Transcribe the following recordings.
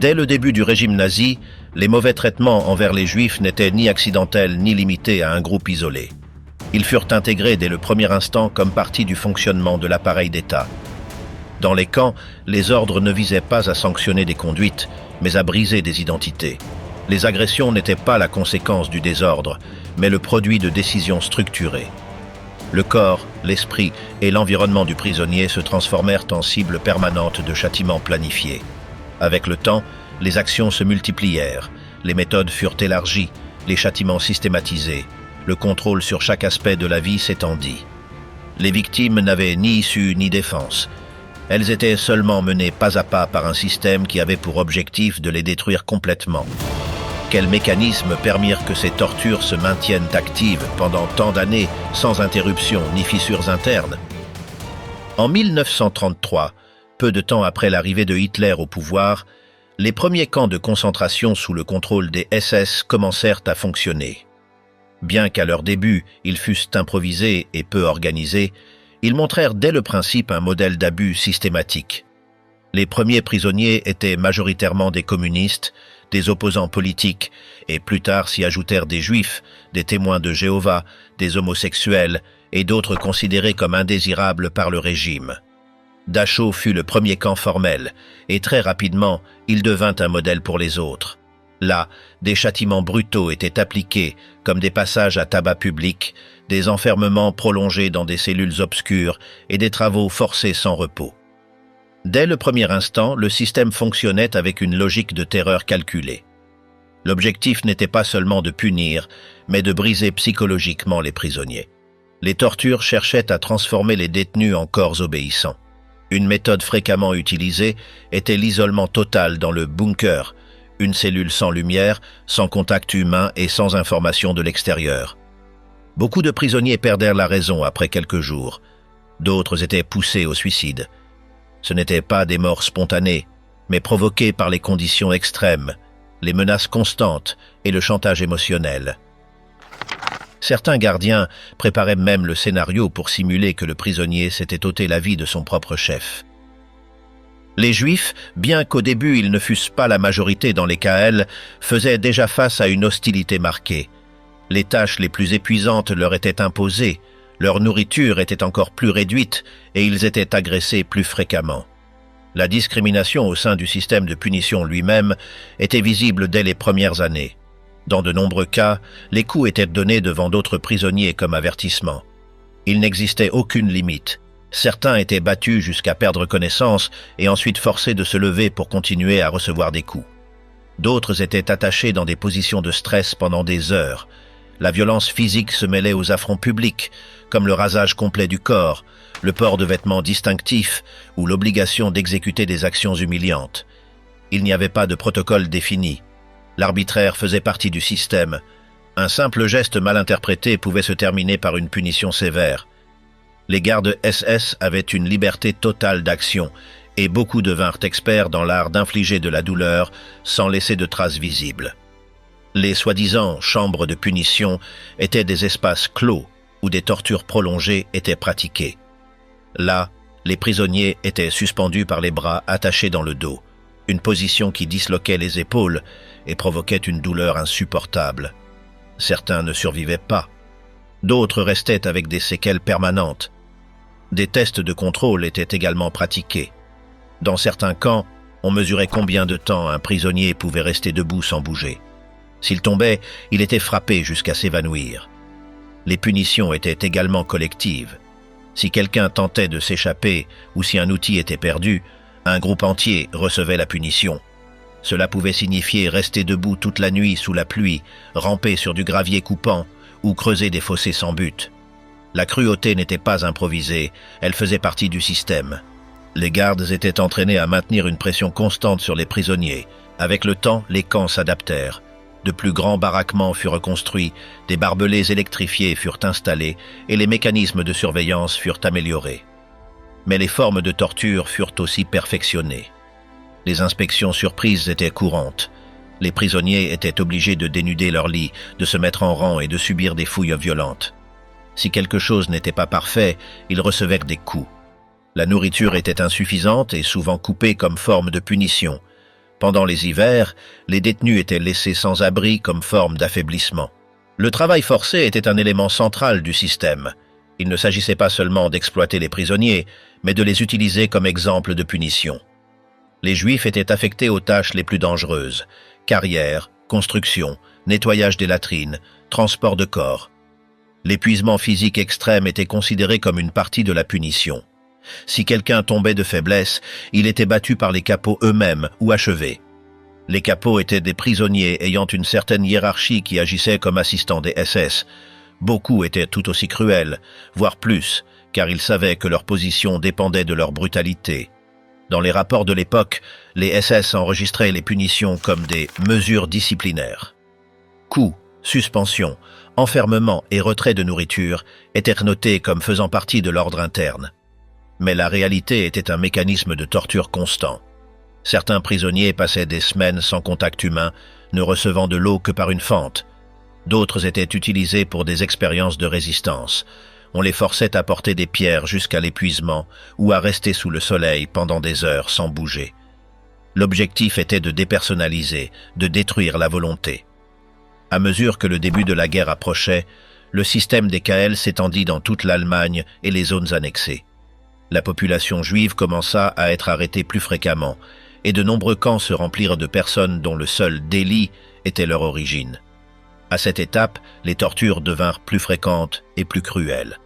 Dès le début du régime nazi, les mauvais traitements envers les Juifs n'étaient ni accidentels ni limités à un groupe isolé. Ils furent intégrés dès le premier instant comme partie du fonctionnement de l'appareil d'État. Dans les camps, les ordres ne visaient pas à sanctionner des conduites, mais à briser des identités. Les agressions n'étaient pas la conséquence du désordre, mais le produit de décisions structurées. Le corps, l'esprit et l'environnement du prisonnier se transformèrent en cibles permanentes de châtiments planifiés. Avec le temps, les actions se multiplièrent, les méthodes furent élargies, les châtiments systématisés, le contrôle sur chaque aspect de la vie s'étendit. Les victimes n'avaient ni issue ni défense. Elles étaient seulement menées pas à pas par un système qui avait pour objectif de les détruire complètement. Quels mécanismes permirent que ces tortures se maintiennent actives pendant tant d'années sans interruption ni fissures internes? En 1933, peu de temps après l'arrivée de Hitler au pouvoir, les premiers camps de concentration sous le contrôle des SS commencèrent à fonctionner. Bien qu'à leur début, ils fussent improvisés et peu organisés, ils montrèrent dès le principe un modèle d'abus systématique. Les premiers prisonniers étaient majoritairement des communistes, des opposants politiques, et plus tard s'y ajoutèrent des juifs, des témoins de Jéhovah, des homosexuels et d'autres considérés comme indésirables par le régime. Dachau fut le premier camp formel, et très rapidement, il devint un modèle pour les autres. Là, des châtiments brutaux étaient appliqués, comme des passages à tabac public, des enfermements prolongés dans des cellules obscures et des travaux forcés sans repos. Dès le premier instant, le système fonctionnait avec une logique de terreur calculée. L'objectif n'était pas seulement de punir, mais de briser psychologiquement les prisonniers. Les tortures cherchaient à transformer les détenus en corps obéissants. Une méthode fréquemment utilisée était l'isolement total dans le bunker, une cellule sans lumière, sans contact humain et sans information de l'extérieur. Beaucoup de prisonniers perdèrent la raison après quelques jours. D'autres étaient poussés au suicide. Ce n'étaient pas des morts spontanées, mais provoquées par les conditions extrêmes, les menaces constantes et le chantage émotionnel. Certains gardiens préparaient même le scénario pour simuler que le prisonnier s'était ôté la vie de son propre chef. Les Juifs, bien qu'au début ils ne fussent pas la majorité dans les KL, faisaient déjà face à une hostilité marquée. Les tâches les plus épuisantes leur étaient imposées, leur nourriture était encore plus réduite et ils étaient agressés plus fréquemment. La discrimination au sein du système de punition lui-même était visible dès les premières années. Dans de nombreux cas, les coups étaient donnés devant d'autres prisonniers comme avertissement. Il n'existait aucune limite. Certains étaient battus jusqu'à perdre connaissance et ensuite forcés de se lever pour continuer à recevoir des coups. D'autres étaient attachés dans des positions de stress pendant des heures. La violence physique se mêlait aux affronts publics, comme le rasage complet du corps, le port de vêtements distinctifs ou l'obligation d'exécuter des actions humiliantes. Il n'y avait pas de protocole défini. L'arbitraire faisait partie du système. Un simple geste mal interprété pouvait se terminer par une punition sévère. Les gardes SS avaient une liberté totale d'action et beaucoup devinrent experts dans l'art d'infliger de la douleur sans laisser de traces visibles. Les soi-disant chambres de punition étaient des espaces clos où des tortures prolongées étaient pratiquées. Là, les prisonniers étaient suspendus par les bras attachés dans le dos, une position qui disloquait les épaules et provoquait une douleur insupportable. Certains ne survivaient pas. D'autres restaient avec des séquelles permanentes. Des tests de contrôle étaient également pratiqués. Dans certains camps, on mesurait combien de temps un prisonnier pouvait rester debout sans bouger. S'il tombait, il était frappé jusqu'à s'évanouir. Les punitions étaient également collectives. Si quelqu'un tentait de s'échapper ou si un outil était perdu, un groupe entier recevait la punition. Cela pouvait signifier rester debout toute la nuit sous la pluie, ramper sur du gravier coupant ou creuser des fossés sans but. La cruauté n'était pas improvisée, elle faisait partie du système. Les gardes étaient entraînés à maintenir une pression constante sur les prisonniers. Avec le temps, les camps s'adaptèrent. De plus grands baraquements furent reconstruits, des barbelés électrifiés furent installés et les mécanismes de surveillance furent améliorés. Mais les formes de torture furent aussi perfectionnées. Les inspections surprises étaient courantes. Les prisonniers étaient obligés de dénuder leur lit, de se mettre en rang et de subir des fouilles violentes. Si quelque chose n'était pas parfait, ils recevaient des coups. La nourriture était insuffisante et souvent coupée comme forme de punition. Pendant les hivers, les détenus étaient laissés sans abri comme forme d'affaiblissement. Le travail forcé était un élément central du système. Il ne s'agissait pas seulement d'exploiter les prisonniers, mais de les utiliser comme exemple de punition. Les Juifs étaient affectés aux tâches les plus dangereuses: carrière, construction, nettoyage des latrines, transport de corps. L'épuisement physique extrême était considéré comme une partie de la punition. Si quelqu'un tombait de faiblesse, il était battu par les capots eux-mêmes ou achevé. Les capots étaient des prisonniers ayant une certaine hiérarchie qui agissaient comme assistants des SS. Beaucoup étaient tout aussi cruels, voire plus, car ils savaient que leur position dépendait de leur brutalité. Dans les rapports de l'époque, les SS enregistraient les punitions comme des mesures disciplinaires. Coups, suspension, enfermement et retrait de nourriture étaient notés comme faisant partie de l'ordre interne. Mais la réalité était un mécanisme de torture constant. Certains prisonniers passaient des semaines sans contact humain, ne recevant de l'eau que par une fente. D'autres étaient utilisés pour des expériences de résistance. On les forçait à porter des pierres jusqu'à l'épuisement ou à rester sous le soleil pendant des heures sans bouger. L'objectif était de dépersonnaliser, de détruire la volonté. À mesure que le début de la guerre approchait, le système des KL s'étendit dans toute l'Allemagne et les zones annexées. La population juive commença à être arrêtée plus fréquemment, et de nombreux camps se remplirent de personnes dont le seul délit était leur origine. À cette étape, les tortures devinrent plus fréquentes et plus cruelles.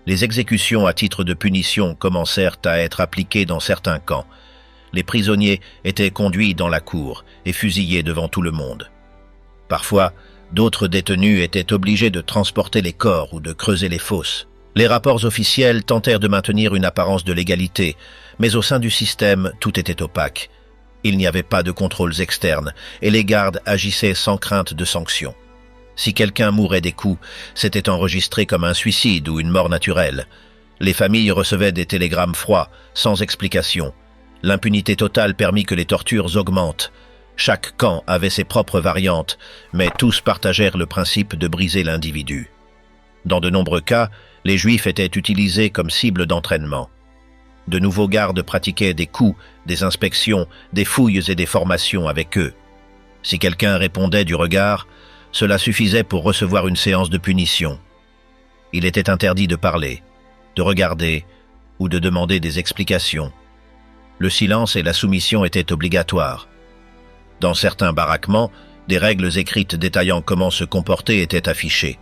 Les exécutions à titre de punition commencèrent à être appliquées dans certains camps. Les prisonniers étaient conduits dans la cour et fusillés devant tout le monde. Parfois, d'autres détenus étaient obligés de transporter les corps ou de creuser les fosses. Les rapports officiels tentèrent de maintenir une apparence de légalité, mais au sein du système, tout était opaque. Il n'y avait pas de contrôles externes et les gardes agissaient sans crainte de sanctions. Si quelqu'un mourait des coups, c'était enregistré comme un suicide ou une mort naturelle. Les familles recevaient des télégrammes froids, sans explication. L'impunité totale permit que les tortures augmentent. Chaque camp avait ses propres variantes, mais tous partagèrent le principe de briser l'individu. Dans de nombreux cas, les Juifs étaient utilisés comme cible d'entraînement. De nouveaux gardes pratiquaient des coups, des inspections, des fouilles et des formations avec eux. Si quelqu'un répondait du regard, cela suffisait pour recevoir une séance de punition. Il était interdit de parler, de regarder ou de demander des explications. Le silence et la soumission étaient obligatoires. Dans certains baraquements, des règles écrites détaillant comment se comporter étaient affichées.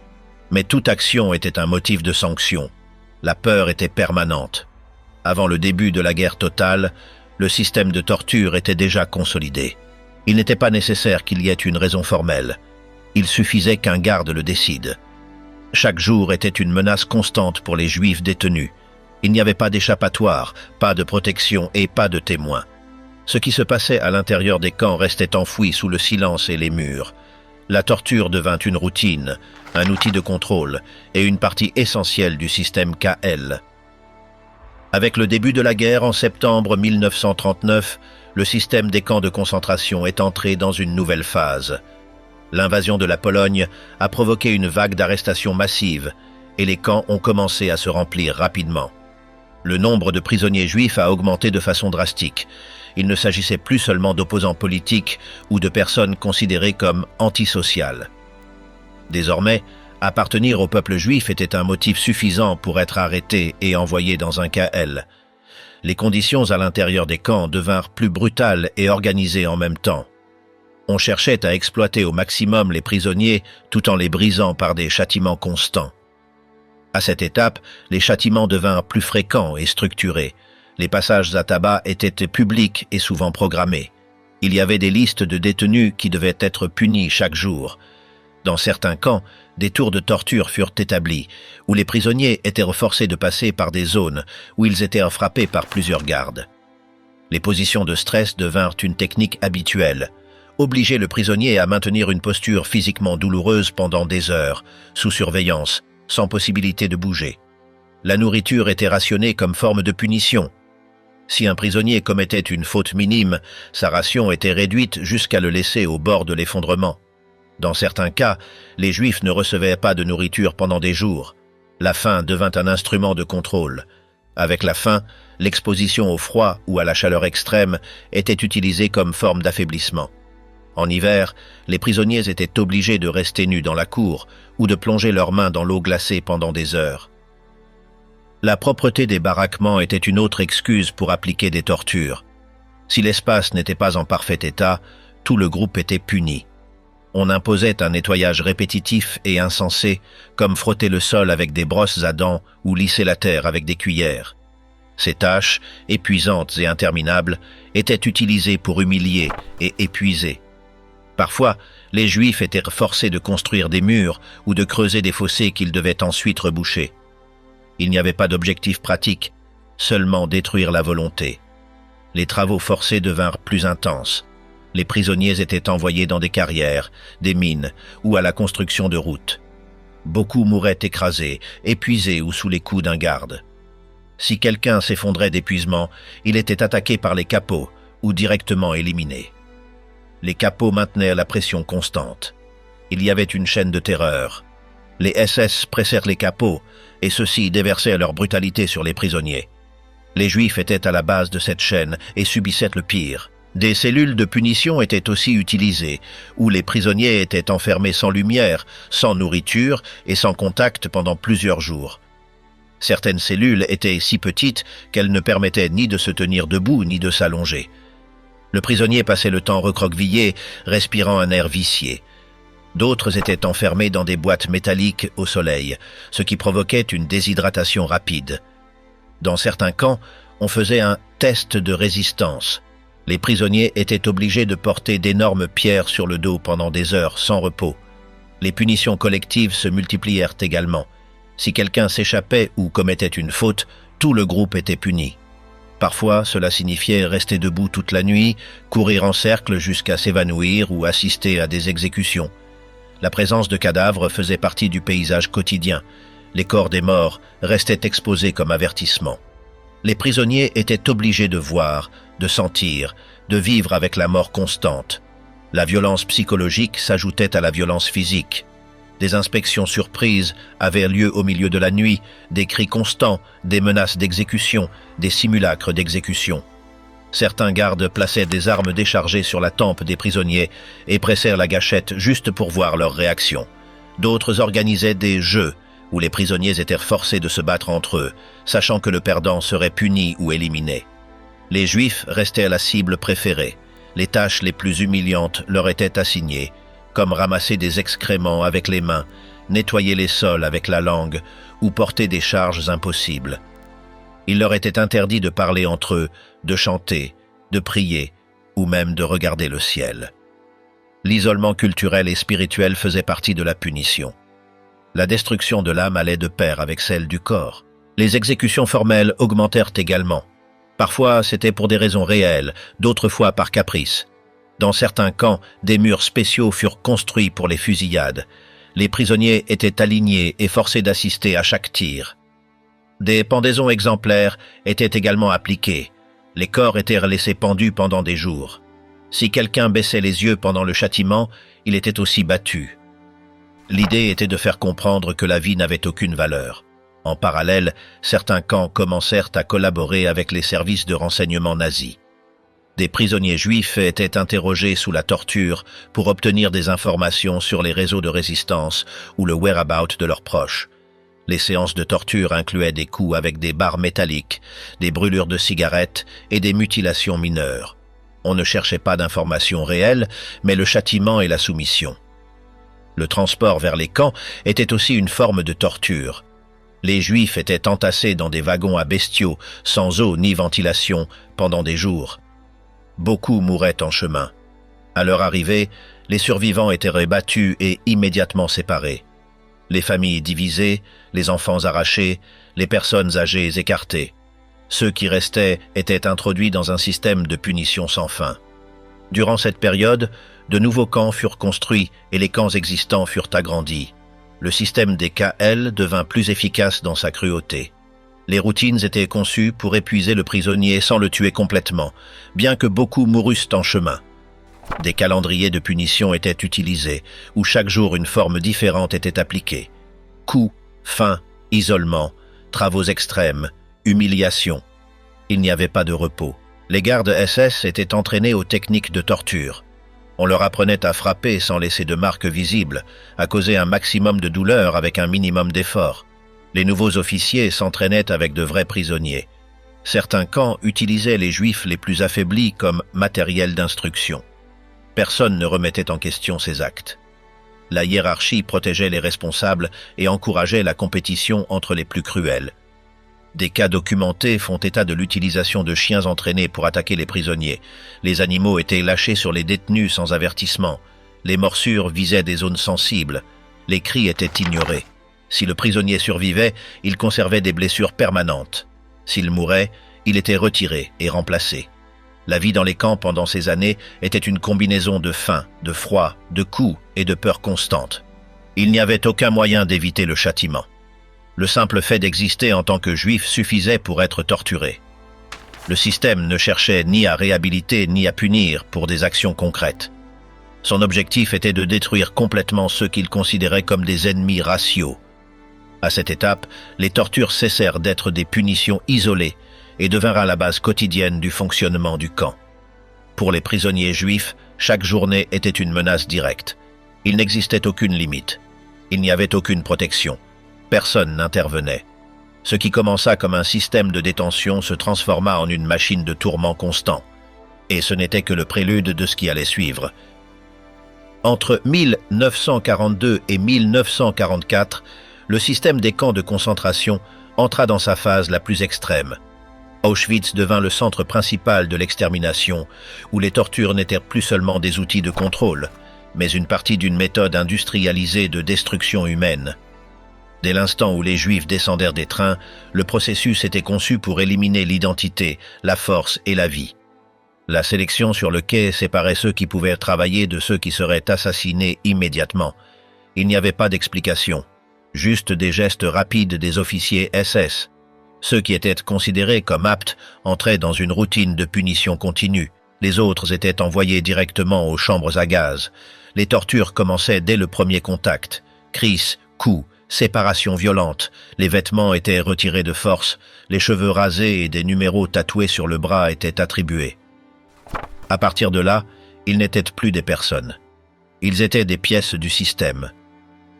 Mais toute action était un motif de sanction. La peur était permanente. Avant le début de la guerre totale, le système de torture était déjà consolidé. Il n'était pas nécessaire qu'il y ait une raison formelle. Il suffisait qu'un garde le décide. Chaque jour était une menace constante pour les Juifs détenus. Il n'y avait pas d'échappatoire, pas de protection et pas de témoins. Ce qui se passait à l'intérieur des camps restait enfoui sous le silence et les murs. La torture devint une routine, un outil de contrôle et une partie essentielle du système KL. Avec le début de la guerre en septembre 1939, le système des camps de concentration est entré dans une nouvelle phase. L'invasion de la Pologne a provoqué une vague d'arrestations massives et les camps ont commencé à se remplir rapidement. Le nombre de prisonniers juifs a augmenté de façon drastique. Il ne s'agissait plus seulement d'opposants politiques ou de personnes considérées comme antisociales. Désormais, appartenir au peuple juif était un motif suffisant pour être arrêté et envoyé dans un KL. Les conditions à l'intérieur des camps devinrent plus brutales et organisées en même temps. On cherchait à exploiter au maximum les prisonniers tout en les brisant par des châtiments constants. À cette étape, les châtiments devinrent plus fréquents et structurés. Les passages à tabac étaient publics et souvent programmés. Il y avait des listes de détenus qui devaient être punis chaque jour. Dans certains camps, des tours de torture furent établis, où les prisonniers étaient forcés de passer par des zones où ils étaient frappés par plusieurs gardes. Les positions de stress devinrent une technique habituelle. Obliger le prisonnier à maintenir une posture physiquement douloureuse pendant des heures, sous surveillance, sans possibilité de bouger. La nourriture était rationnée comme forme de punition. Si un prisonnier commettait une faute minime, sa ration était réduite jusqu'à le laisser au bord de l'effondrement. Dans certains cas, les Juifs ne recevaient pas de nourriture pendant des jours. La faim devint un instrument de contrôle. Avec la faim, l'exposition au froid ou à la chaleur extrême était utilisée comme forme d'affaiblissement. En hiver, les prisonniers étaient obligés de rester nus dans la cour ou de plonger leurs mains dans l'eau glacée pendant des heures. La propreté des baraquements était une autre excuse pour appliquer des tortures. Si l'espace n'était pas en parfait état, tout le groupe était puni. On imposait un nettoyage répétitif et insensé, comme frotter le sol avec des brosses à dents ou lisser la terre avec des cuillères. Ces tâches, épuisantes et interminables, étaient utilisées pour humilier et épuiser. Parfois, les Juifs étaient forcés de construire des murs ou de creuser des fossés qu'ils devaient ensuite reboucher. Il n'y avait pas d'objectif pratique, seulement détruire la volonté. Les travaux forcés devinrent plus intenses. Les prisonniers étaient envoyés dans des carrières, des mines ou à la construction de routes. Beaucoup mouraient écrasés, épuisés ou sous les coups d'un garde. Si quelqu'un s'effondrait d'épuisement, il était attaqué par les capots ou directement éliminé. Les capots maintenaient la pression constante. Il y avait une chaîne de terreur. Les SS pressèrent les capots et ceux-ci déversaient leur brutalité sur les prisonniers. Les Juifs étaient à la base de cette chaîne et subissaient le pire. Des cellules de punition étaient aussi utilisées, où les prisonniers étaient enfermés sans lumière, sans nourriture et sans contact pendant plusieurs jours. Certaines cellules étaient si petites qu'elles ne permettaient ni de se tenir debout ni de s'allonger. Le prisonnier passait le temps recroquevillé, respirant un air vicié. D'autres étaient enfermés dans des boîtes métalliques au soleil, ce qui provoquait une déshydratation rapide. Dans certains camps, on faisait un test de résistance. Les prisonniers étaient obligés de porter d'énormes pierres sur le dos pendant des heures sans repos. Les punitions collectives se multiplièrent également. Si quelqu'un s'échappait ou commettait une faute, tout le groupe était puni. Parfois, cela signifiait rester debout toute la nuit, courir en cercle jusqu'à s'évanouir ou assister à des exécutions. La présence de cadavres faisait partie du paysage quotidien. Les corps des morts restaient exposés comme avertissement. Les prisonniers étaient obligés de voir, de sentir, de vivre avec la mort constante. La violence psychologique s'ajoutait à la violence physique. Des inspections surprises avaient lieu au milieu de la nuit, des cris constants, des menaces d'exécution, des simulacres d'exécution. Certains gardes plaçaient des armes déchargées sur la tempe des prisonniers et pressèrent la gâchette juste pour voir leur réaction. D'autres organisaient des jeux où les prisonniers étaient forcés de se battre entre eux, sachant que le perdant serait puni ou éliminé. Les Juifs restaient la cible préférée. Les tâches les plus humiliantes leur étaient assignées, comme ramasser des excréments avec les mains, nettoyer les sols avec la langue ou porter des charges impossibles. Il leur était interdit de parler entre eux, de chanter, de prier ou même de regarder le ciel. L'isolement culturel et spirituel faisait partie de la punition. La destruction de l'âme allait de pair avec celle du corps. Les exécutions formelles augmentèrent également. Parfois, c'était pour des raisons réelles, d'autres fois par caprice. Dans certains camps, des murs spéciaux furent construits pour les fusillades. Les prisonniers étaient alignés et forcés d'assister à chaque tir. Des pendaisons exemplaires étaient également appliquées. Les corps étaient laissés pendus pendant des jours. Si quelqu'un baissait les yeux pendant le châtiment, il était aussi battu. L'idée était de faire comprendre que la vie n'avait aucune valeur. En parallèle, certains camps commencèrent à collaborer avec les services de renseignement nazis. Des prisonniers juifs étaient interrogés sous la torture pour obtenir des informations sur les réseaux de résistance ou le whereabout de leurs proches. Les séances de torture incluaient des coups avec des barres métalliques, des brûlures de cigarettes et des mutilations mineures. On ne cherchait pas d'informations réelles, mais le châtiment et la soumission. Le transport vers les camps était aussi une forme de torture. Les Juifs étaient entassés dans des wagons à bestiaux, sans eau ni ventilation, pendant des jours. Beaucoup mouraient en chemin. À leur arrivée, les survivants étaient rebattus et immédiatement séparés. Les familles divisées, les enfants arrachés, les personnes âgées écartées. Ceux qui restaient étaient introduits dans un système de punition sans fin. Durant cette période, de nouveaux camps furent construits et les camps existants furent agrandis. Le système des KL devint plus efficace dans sa cruauté. Les routines étaient conçues pour épuiser le prisonnier sans le tuer complètement, bien que beaucoup mourussent en chemin. Des calendriers de punition étaient utilisés, où chaque jour une forme différente était appliquée. Coups, faim, isolement, travaux extrêmes, humiliation. Il n'y avait pas de repos. Les gardes SS étaient entraînés aux techniques de torture. On leur apprenait à frapper sans laisser de marques visibles, à causer un maximum de douleur avec un minimum d'effort. Les nouveaux officiers s'entraînaient avec de vrais prisonniers. Certains camps utilisaient les Juifs les plus affaiblis comme matériel d'instruction. Personne ne remettait en question ces actes. La hiérarchie protégeait les responsables et encourageait la compétition entre les plus cruels. Des cas documentés font état de l'utilisation de chiens entraînés pour attaquer les prisonniers. Les animaux étaient lâchés sur les détenus sans avertissement. Les morsures visaient des zones sensibles. Les cris étaient ignorés. Si le prisonnier survivait, il conservait des blessures permanentes. S'il mourait, il était retiré et remplacé. La vie dans les camps pendant ces années était une combinaison de faim, de froid, de coups et de peur constante. Il n'y avait aucun moyen d'éviter le châtiment. Le simple fait d'exister en tant que juif suffisait pour être torturé. Le système ne cherchait ni à réhabiliter ni à punir pour des actions concrètes. Son objectif était de détruire complètement ceux qu'il considérait comme des ennemis raciaux. À cette étape, les tortures cessèrent d'être des punitions isolées et devinrent à la base quotidienne du fonctionnement du camp. Pour les prisonniers juifs, chaque journée était une menace directe. Il n'existait aucune limite. Il n'y avait aucune protection. Personne n'intervenait. Ce qui commença comme un système de détention se transforma en une machine de tourment constant. Et ce n'était que le prélude de ce qui allait suivre. Entre 1942 et 1944, le système des camps de concentration entra dans sa phase la plus extrême. Auschwitz devint le centre principal de l'extermination, où les tortures n'étaient plus seulement des outils de contrôle, mais une partie d'une méthode industrialisée de destruction humaine. Dès l'instant où les Juifs descendèrent des trains, le processus était conçu pour éliminer l'identité, la force et la vie. La sélection sur le quai séparait ceux qui pouvaient travailler de ceux qui seraient assassinés immédiatement. Il n'y avait pas d'explication, juste des gestes rapides des officiers SS. Ceux qui étaient considérés comme aptes entraient dans une routine de punition continue. Les autres étaient envoyés directement aux chambres à gaz. Les tortures commençaient dès le premier contact. Cris, coups, séparation violente, les vêtements étaient retirés de force, les cheveux rasés et des numéros tatoués sur le bras étaient attribués. À partir de là, ils n'étaient plus des personnes. Ils étaient des pièces du système.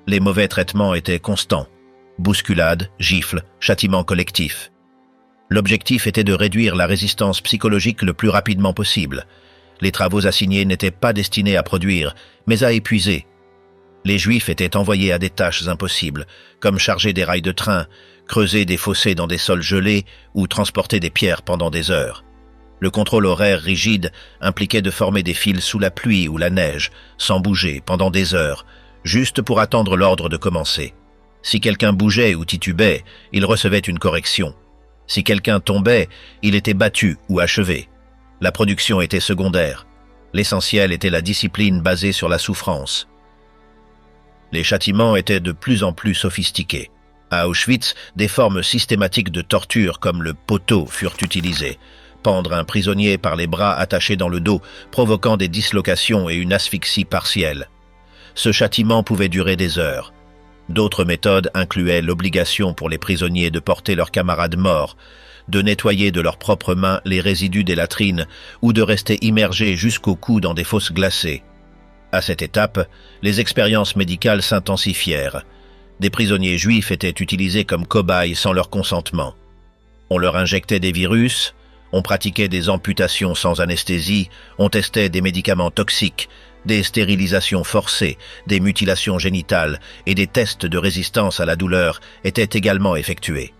Les mauvais traitements étaient constants. Bousculades, gifles, châtiments collectifs. L'objectif était de réduire la résistance psychologique le plus rapidement possible. Les travaux assignés n'étaient pas destinés à produire, mais à épuiser. Les Juifs étaient envoyés à des tâches impossibles, comme charger des rails de train, creuser des fossés dans des sols gelés ou transporter des pierres pendant des heures. Le contrôle horaire rigide impliquait de former des files sous la pluie ou la neige, sans bouger, pendant des heures, juste pour attendre l'ordre de commencer. Si quelqu'un bougeait ou titubait, il recevait une correction. Si quelqu'un tombait, il était battu ou achevé. La production était secondaire. L'essentiel était la discipline basée sur la souffrance. Les châtiments étaient de plus en plus sophistiqués. À Auschwitz, des formes systématiques de torture comme le poteau furent utilisées. Pendre un prisonnier par les bras attachés dans le dos, provoquant des dislocations et une asphyxie partielle. Ce châtiment pouvait durer des heures. D'autres méthodes incluaient l'obligation pour les prisonniers de porter leurs camarades morts, de nettoyer de leurs propres mains les résidus des latrines ou de rester immergés jusqu'au cou dans des fosses glacées. À cette étape, les expériences médicales s'intensifièrent. Des prisonniers juifs étaient utilisés comme cobayes sans leur consentement. On leur injectait des virus, on pratiquait des amputations sans anesthésie, on testait des médicaments toxiques, des stérilisations forcées, des mutilations génitales et des tests de résistance à la douleur étaient également effectués.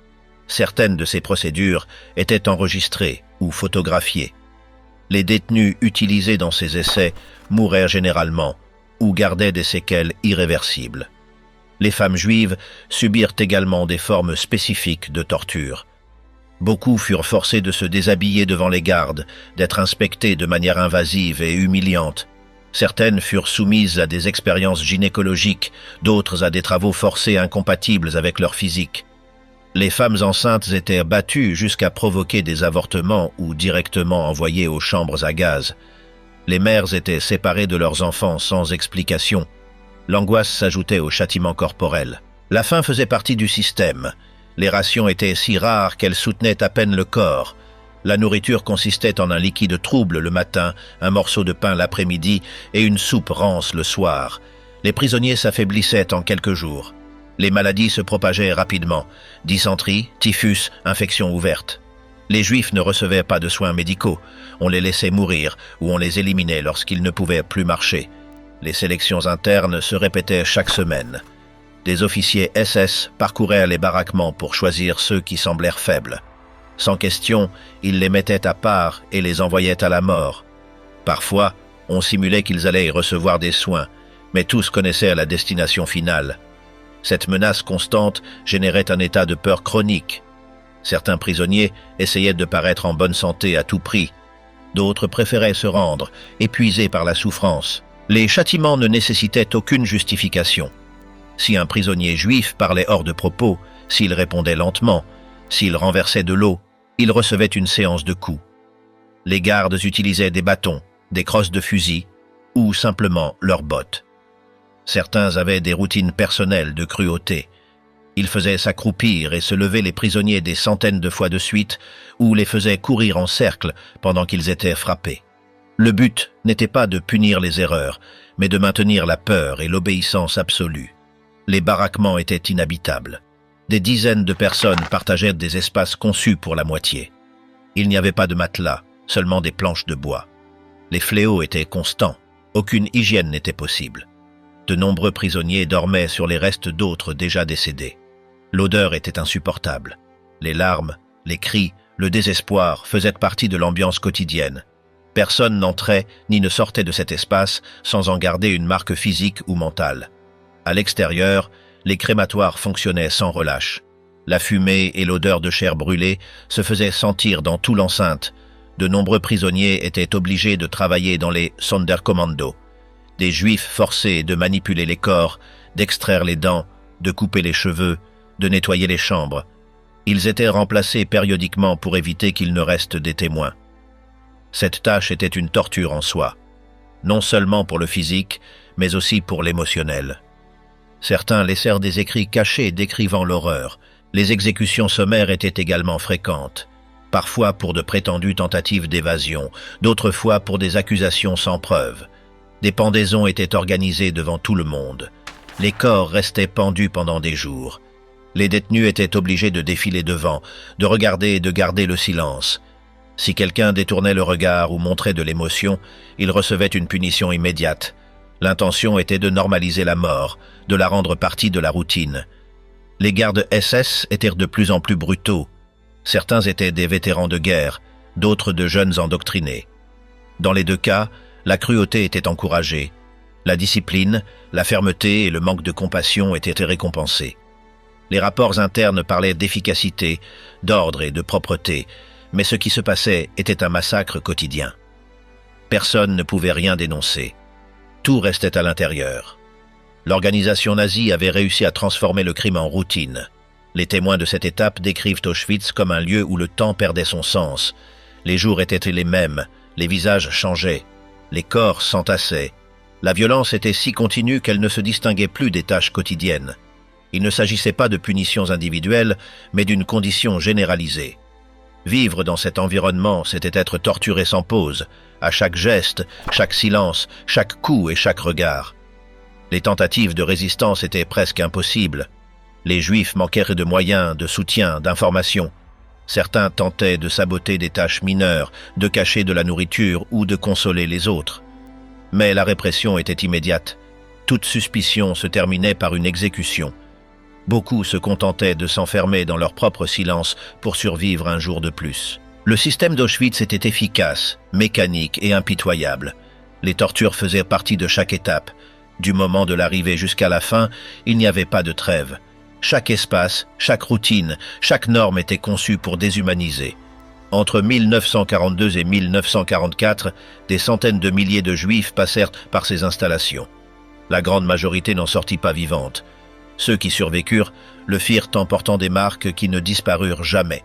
Certaines de ces procédures étaient enregistrées ou photographiées. Les détenus utilisés dans ces essais mourraient généralement ou gardaient des séquelles irréversibles. Les femmes juives subirent également des formes spécifiques de torture. Beaucoup furent forcés de se déshabiller devant les gardes, d'être inspectées de manière invasive et humiliante. Certaines furent soumises à des expériences gynécologiques, d'autres à des travaux forcés incompatibles avec leur physique. Les femmes enceintes étaient battues jusqu'à provoquer des avortements ou directement envoyées aux chambres à gaz. Les mères étaient séparées de leurs enfants sans explication. L'angoisse s'ajoutait au châtiment corporel. La faim faisait partie du système. Les rations étaient si rares qu'elles soutenaient à peine le corps. La nourriture consistait en un liquide trouble le matin, un morceau de pain l'après-midi et une soupe rance le soir. Les prisonniers s'affaiblissaient en quelques jours. Les maladies se propageaient rapidement. Dysenterie, typhus, infections ouvertes. Les Juifs ne recevaient pas de soins médicaux. On les laissait mourir ou on les éliminait lorsqu'ils ne pouvaient plus marcher. Les sélections internes se répétaient chaque semaine. Des officiers SS parcouraient les baraquements pour choisir ceux qui semblèrent faibles. Sans question, ils les mettaient à part et les envoyaient à la mort. Parfois, on simulait qu'ils allaient y recevoir des soins, mais tous connaissaient la destination finale. Cette menace constante générait un état de peur chronique. Certains prisonniers essayaient de paraître en bonne santé à tout prix. D'autres préféraient se rendre, épuisés par la souffrance. Les châtiments ne nécessitaient aucune justification. Si un prisonnier juif parlait hors de propos, s'il répondait lentement, s'il renversait de l'eau, il recevait une séance de coups. Les gardes utilisaient des bâtons, des crosses de fusil ou simplement leurs bottes. Certains avaient des routines personnelles de cruauté. Ils faisaient s'accroupir et se lever les prisonniers des centaines de fois de suite ou les faisaient courir en cercle pendant qu'ils étaient frappés. Le but n'était pas de punir les erreurs, mais de maintenir la peur et l'obéissance absolue. Les baraquements étaient inhabitables. Des dizaines de personnes partageaient des espaces conçus pour la moitié. Il n'y avait pas de matelas, seulement des planches de bois. Les fléaux étaient constants, aucune hygiène n'était possible. De nombreux prisonniers dormaient sur les restes d'autres déjà décédés. L'odeur était insupportable. Les larmes, les cris, le désespoir faisaient partie de l'ambiance quotidienne. Personne n'entrait ni ne sortait de cet espace sans en garder une marque physique ou mentale. À l'extérieur, les crématoires fonctionnaient sans relâche. La fumée et l'odeur de chair brûlée se faisaient sentir dans tout l'enceinte. De nombreux prisonniers étaient obligés de travailler dans les Sonderkommando. Des Juifs forcés de manipuler les corps, d'extraire les dents, de couper les cheveux, de nettoyer les chambres. Ils étaient remplacés périodiquement pour éviter qu'il ne reste des témoins. Cette tâche était une torture en soi, non seulement pour le physique, mais aussi pour l'émotionnel. Certains laissèrent des écrits cachés décrivant l'horreur. Les exécutions sommaires étaient également fréquentes, parfois pour de prétendues tentatives d'évasion, d'autres fois pour des accusations sans preuve. Des pendaisons étaient organisées devant tout le monde. Les corps restaient pendus pendant des jours. Les détenus étaient obligés de défiler devant, de regarder et de garder le silence. Si quelqu'un détournait le regard ou montrait de l'émotion, il recevait une punition immédiate. L'intention était de normaliser la mort, de la rendre partie de la routine. Les gardes SS étaient de plus en plus brutaux. Certains étaient des vétérans de guerre, d'autres de jeunes endoctrinés. Dans les deux cas, la cruauté était encouragée. La discipline, la fermeté et le manque de compassion étaient récompensés. Les rapports internes parlaient d'efficacité, d'ordre et de propreté, mais ce qui se passait était un massacre quotidien. Personne ne pouvait rien dénoncer. Tout restait à l'intérieur. L'organisation nazie avait réussi à transformer le crime en routine. Les témoins de cette étape décrivent Auschwitz comme un lieu où le temps perdait son sens. Les jours étaient les mêmes, les visages changeaient, les corps s'entassaient. La violence était si continue qu'elle ne se distinguait plus des tâches quotidiennes. Il ne s'agissait pas de punitions individuelles, mais d'une condition généralisée. Vivre dans cet environnement, c'était être torturé sans pause, à chaque geste, chaque silence, chaque coup et chaque regard. Les tentatives de résistance étaient presque impossibles. Les Juifs manquaient de moyens, de soutien, d'informations. Certains tentaient de saboter des tâches mineures, de cacher de la nourriture ou de consoler les autres. Mais la répression était immédiate. Toute suspicion se terminait par une exécution. Beaucoup se contentaient de s'enfermer dans leur propre silence pour survivre un jour de plus. Le système d'Auschwitz était efficace, mécanique et impitoyable. Les tortures faisaient partie de chaque étape. Du moment de l'arrivée jusqu'à la fin, il n'y avait pas de trêve. Chaque espace, chaque routine, chaque norme était conçue pour déshumaniser. Entre 1942 et 1944, des centaines de milliers de Juifs passèrent par ces installations. La grande majorité n'en sortit pas vivante. Ceux qui survécurent le firent en portant des marques qui ne disparurent jamais.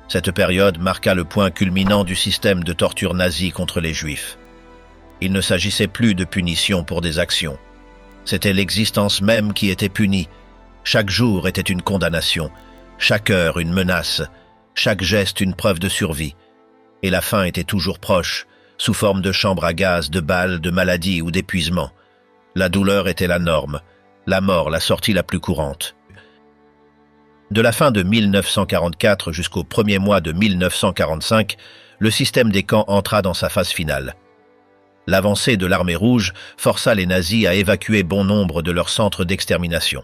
Cette période marqua le point culminant du système de torture nazi contre les Juifs. Il ne s'agissait plus de punition pour des actions. C'était l'existence même qui était punie. Chaque jour était une condamnation, chaque heure une menace, chaque geste une preuve de survie. Et la fin était toujours proche, sous forme de chambres à gaz, de balles, de maladies ou d'épuisement. La douleur était la norme, la mort la sortie la plus courante. De la fin de 1944 jusqu'au premier mois de 1945, le système des camps entra dans sa phase finale. L'avancée de l'armée rouge força les nazis à évacuer bon nombre de leurs centres d'extermination.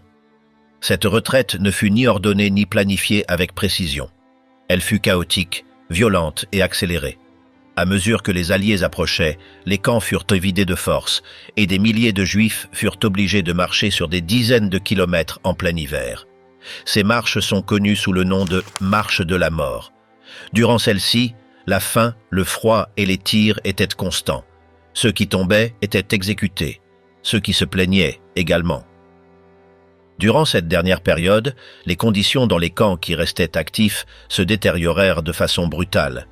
Cette retraite ne fut ni ordonnée ni planifiée avec précision. Elle fut chaotique, violente et accélérée. À mesure que les Alliés approchaient, les camps furent vidés de force et des milliers de Juifs furent obligés de marcher sur des dizaines de kilomètres en plein hiver. Ces marches sont connues sous le nom de « marche de la mort ». Durant celle-ci, la faim, le froid et les tirs étaient constants. Ceux qui tombaient étaient exécutés, ceux qui se plaignaient également. Durant cette dernière période, les conditions dans les camps qui restaient actifs se détériorèrent de façon brutale.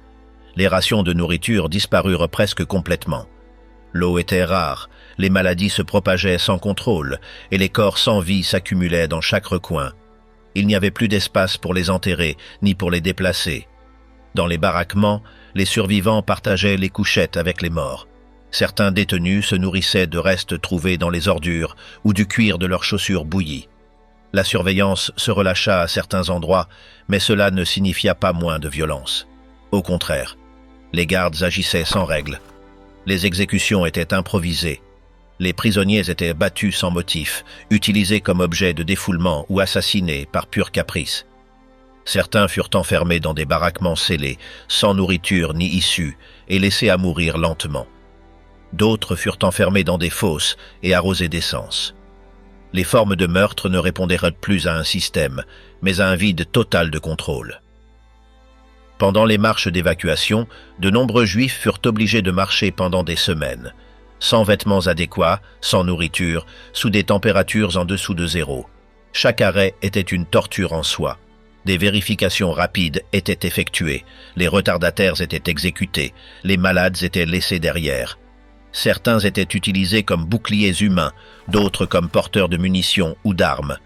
Les rations de nourriture disparurent presque complètement. L'eau était rare, les maladies se propageaient sans contrôle et les corps sans vie s'accumulaient dans chaque recoin. Il n'y avait plus d'espace pour les enterrer ni pour les déplacer. Dans les baraquements, les survivants partageaient les couchettes avec les morts. Certains détenus se nourrissaient de restes trouvés dans les ordures ou du cuir de leurs chaussures bouillies. La surveillance se relâcha à certains endroits, mais cela ne signifia pas moins de violence. Au contraire, les gardes agissaient sans règle. Les exécutions étaient improvisées. Les prisonniers étaient battus sans motif, utilisés comme objet de défoulement ou assassinés par pur caprice. Certains furent enfermés dans des baraquements scellés, sans nourriture ni issue, et laissés à mourir lentement. D'autres furent enfermés dans des fosses et arrosés d'essence. Les formes de meurtre ne répondirent plus à un système, mais à un vide total de contrôle. Pendant les marches d'évacuation, de nombreux Juifs furent obligés de marcher pendant des semaines, sans vêtements adéquats, sans nourriture, sous des températures en dessous de zéro. Chaque arrêt était une torture en soi. Des vérifications rapides étaient effectuées, les retardataires étaient exécutés, les malades étaient laissés derrière. Certains étaient utilisés comme boucliers humains, d'autres comme porteurs de munitions ou d'armes.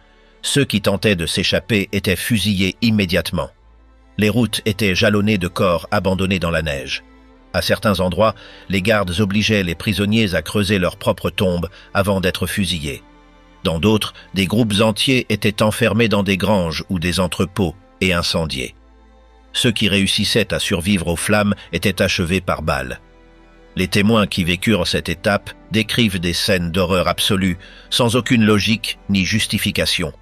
Ceux qui tentaient de s'échapper étaient fusillés immédiatement. Les routes étaient jalonnées de corps abandonnés dans la neige. À certains endroits, les gardes obligeaient les prisonniers à creuser leur propre tombe avant d'être fusillés. Dans d'autres, des groupes entiers étaient enfermés dans des granges ou des entrepôts et incendiés. Ceux qui réussissaient à survivre aux flammes étaient achevés par balles. Les témoins qui vécurent cette étape décrivent des scènes d'horreur absolue, sans aucune logique ni justification.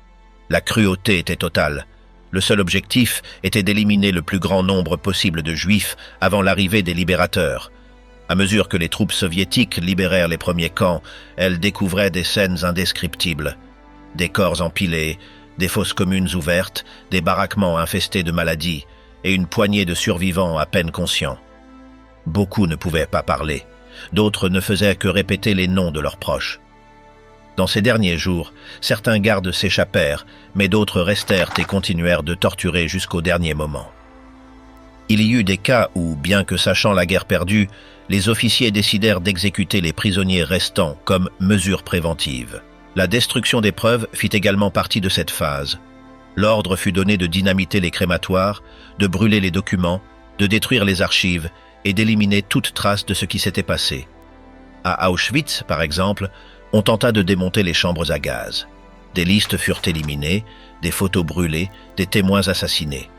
La cruauté était totale. Le seul objectif était d'éliminer le plus grand nombre possible de Juifs avant l'arrivée des libérateurs. À mesure que les troupes soviétiques libérèrent les premiers camps, elles découvraient des scènes indescriptibles. Des corps empilés, des fosses communes ouvertes, des baraquements infestés de maladies et une poignée de survivants à peine conscients. Beaucoup ne pouvaient pas parler, d'autres ne faisaient que répéter les noms de leurs proches. Dans ces derniers jours, certains gardes s'échappèrent, mais d'autres restèrent et continuèrent de torturer jusqu'au dernier moment. Il y eut des cas où, bien que sachant la guerre perdue, les officiers décidèrent d'exécuter les prisonniers restants comme mesure préventive. La destruction des preuves fit également partie de cette phase. L'ordre fut donné de dynamiter les crématoires, de brûler les documents, de détruire les archives et d'éliminer toute trace de ce qui s'était passé. À Auschwitz, par exemple, on tenta de démonter les chambres à gaz. Des listes furent éliminées, des photos brûlées, des témoins assassinés.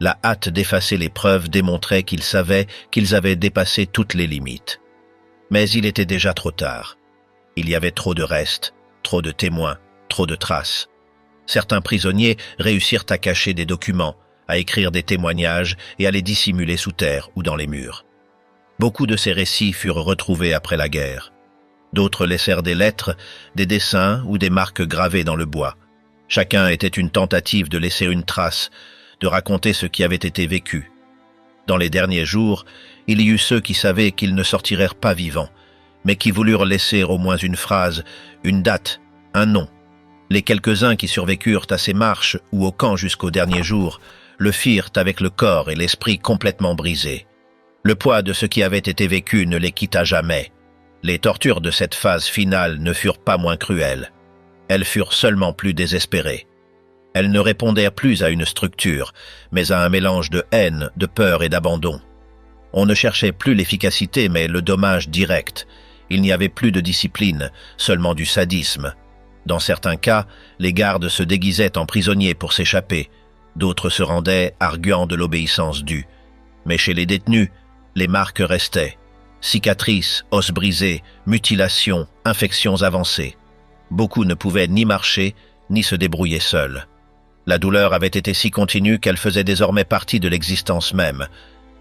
La hâte d'effacer les preuves démontrait qu'ils savaient qu'ils avaient dépassé toutes les limites. Mais il était déjà trop tard. Il y avait trop de restes, trop de témoins, trop de traces. Certains prisonniers réussirent à cacher des documents, à écrire des témoignages et à les dissimuler sous terre ou dans les murs. Beaucoup de ces récits furent retrouvés après la guerre. D'autres laissèrent des lettres, des dessins ou des marques gravées dans le bois. Chacun était une tentative de laisser une trace, de raconter ce qui avait été vécu. Dans les derniers jours, il y eut ceux qui savaient qu'ils ne sortirent pas vivants, mais qui voulurent laisser au moins une phrase, une date, un nom. Les quelques-uns qui survécurent à ces marches ou au camp jusqu'au dernier jour le firent avec le corps et l'esprit complètement brisés. Le poids de ce qui avait été vécu ne les quitta jamais. Les tortures de cette phase finale ne furent pas moins cruelles. Elles furent seulement plus désespérées. Elles ne répondirent plus à une structure, mais à un mélange de haine, de peur et d'abandon. On ne cherchait plus l'efficacité, mais le dommage direct. Il n'y avait plus de discipline, seulement du sadisme. Dans certains cas, les gardes se déguisaient en prisonniers pour s'échapper. D'autres se rendaient, arguant de l'obéissance due. Mais chez les détenus, les marques restaient. Cicatrices, os brisés, mutilations, infections avancées. Beaucoup ne pouvaient ni marcher, ni se débrouiller seuls. La douleur avait été si continue qu'elle faisait désormais partie de l'existence même.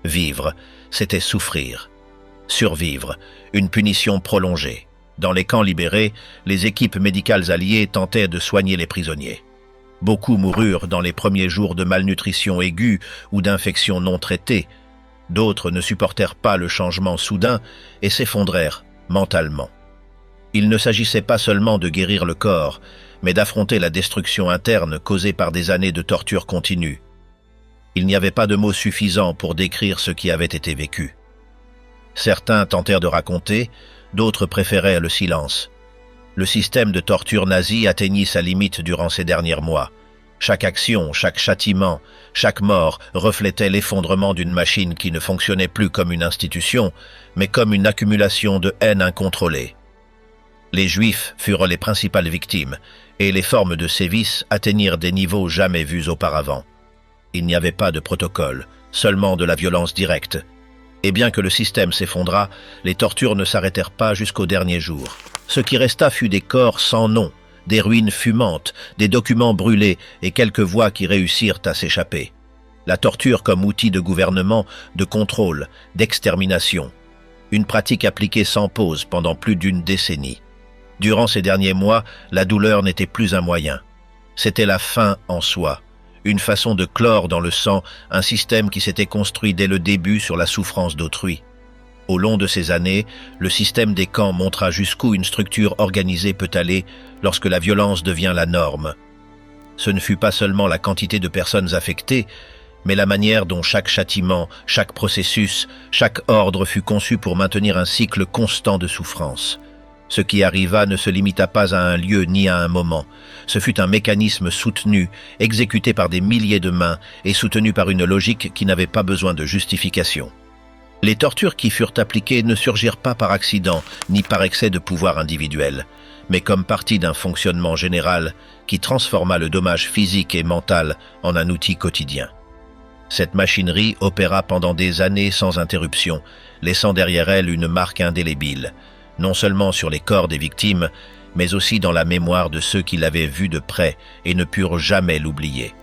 Vivre, c'était souffrir. Survivre, une punition prolongée. Dans les camps libérés, les équipes médicales alliées tentaient de soigner les prisonniers. Beaucoup moururent dans les premiers jours de malnutrition aiguë ou d'infections non traitées. D'autres ne supportèrent pas le changement soudain et s'effondrèrent mentalement. Il ne s'agissait pas seulement de guérir le corps, mais d'affronter la destruction interne causée par des années de torture continue. Il n'y avait pas de mots suffisants pour décrire ce qui avait été vécu. Certains tentèrent de raconter, d'autres préféraient le silence. Le système de torture nazi atteignit sa limite durant ces derniers mois. Chaque action, chaque châtiment, chaque mort reflétait l'effondrement d'une machine qui ne fonctionnait plus comme une institution, mais comme une accumulation de haine incontrôlée. Les Juifs furent les principales victimes, et les formes de sévices atteignirent des niveaux jamais vus auparavant. Il n'y avait pas de protocole, seulement de la violence directe. Et bien que le système s'effondra, les tortures ne s'arrêtèrent pas jusqu'au dernier jour. Ce qui resta fut des corps sans nom, des ruines fumantes, des documents brûlés et quelques voix qui réussirent à s'échapper. La torture comme outil de gouvernement, de contrôle, d'extermination. Une pratique appliquée sans pause pendant plus d'une décennie. Durant ces derniers mois, la douleur n'était plus un moyen. C'était la fin en soi. Une façon de clore dans le sang un système qui s'était construit dès le début sur la souffrance d'autrui. Au long de ces années, le système des camps montra jusqu'où une structure organisée peut aller lorsque la violence devient la norme. Ce ne fut pas seulement la quantité de personnes affectées, mais la manière dont chaque châtiment, chaque processus, chaque ordre fut conçu pour maintenir un cycle constant de souffrance. Ce qui arriva ne se limita pas à un lieu ni à un moment. Ce fut un mécanisme soutenu, exécuté par des milliers de mains et soutenu par une logique qui n'avait pas besoin de justification. Les tortures qui furent appliquées ne surgirent pas par accident ni par excès de pouvoir individuel, mais comme partie d'un fonctionnement général qui transforma le dommage physique et mental en un outil quotidien. Cette machinerie opéra pendant des années sans interruption, laissant derrière elle une marque indélébile, non seulement sur les corps des victimes, mais aussi dans la mémoire de ceux qui l'avaient vu de près et ne purent jamais l'oublier.